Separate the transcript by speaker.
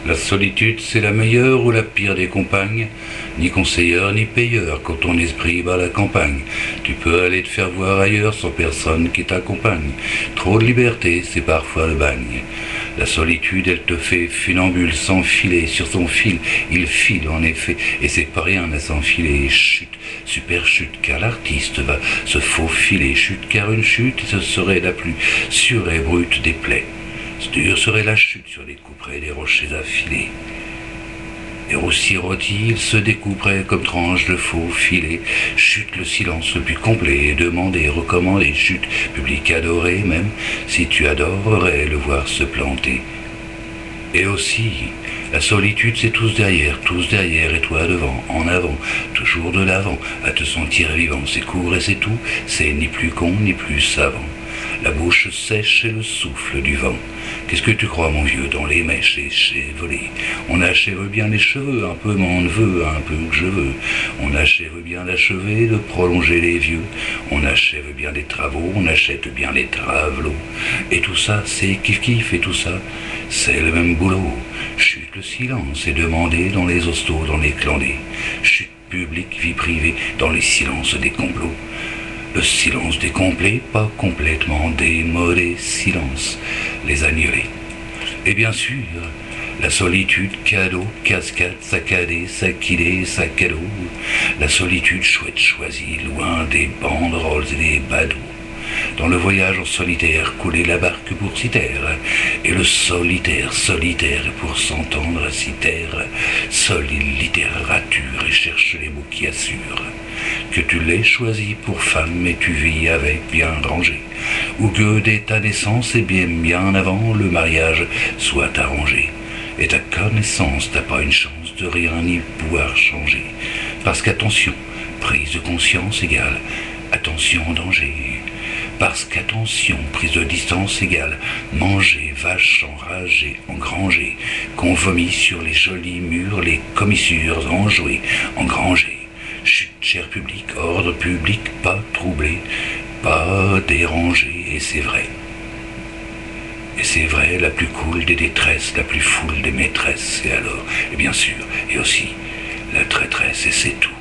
Speaker 1: La solitude, c'est la meilleure ou la pire des compagnes, ni conseilleur ni payeur quand ton esprit bat la campagne. Tu peux aller te faire voir ailleurs sans personne qui t'accompagne. Trop de liberté, c'est parfois le bagne. La solitude, elle te fait funambule sans filet. Sur son fil, il file en effet, et c'est pas rien à s'enfiler. Chute, super chute, car l'artiste va se faufiler. Chute, car une chute, ce serait la plus sûre et brute des plaies. Dure serait la chute sur les couperets des rochers affilés. Et aussi rôti, il se découperait comme tranche de faux filet. Chute le silence le plus complet, demandé, recommandé. Chute, public adoré, même si tu adorerais le voir se planter. Et aussi, la solitude, c'est tous derrière, et toi devant, en avant, toujours de l'avant, à te sentir vivant. C'est court et c'est tout, c'est ni plus con, ni plus savant. La bouche sèche et le souffle du vent. Qu'est-ce que tu crois, mon vieux, dans les mèches échevelées? On achève bien les cheveux, un peu m'en veut, un peu que je veux. On achève bien d'achever, de prolonger les vieux. On achève bien les travaux, on achète bien les travelots. Et tout ça, c'est kiff-kiff, et tout ça, c'est le même boulot. Chute le silence, et demandé dans les hostos, dans les clandés. Chute publique, vie privée, dans les silences des complots. Le silence des complets, pas complètement démodé, silence, les agnelés. Et bien sûr, la solitude, cadeau, cascade, saccadé, saquidé, sac à dos. La solitude chouette choisie, loin des banderoles et des badauds. Dans le voyage en solitaire, couler la barque pour s'y taire. Et le solitaire, solitaire, pour s'entendre s'y taire. Seul il littérature et cherche les mots qui assurent que tu l'aies choisi pour femme et tu vis avec bien rangé. Ou que dès ta naissance et bien avant le mariage soit arrangé. Et ta connaissance, t'as pas une chance de rien ni pouvoir changer. Parce qu'attention, prise de conscience égale attention danger. Parce qu'attention, prise de distance égale manger, vache enragée, engranger, qu'on vomit sur les jolis murs, les commissures enjouées, engrangées. Chut, cher public, ordre public, pas troublé, pas dérangé, et c'est vrai. Et c'est vrai, la plus cool des détresses, la plus foule des maîtresses, et alors, et bien sûr, et aussi, la traîtresse, et c'est tout.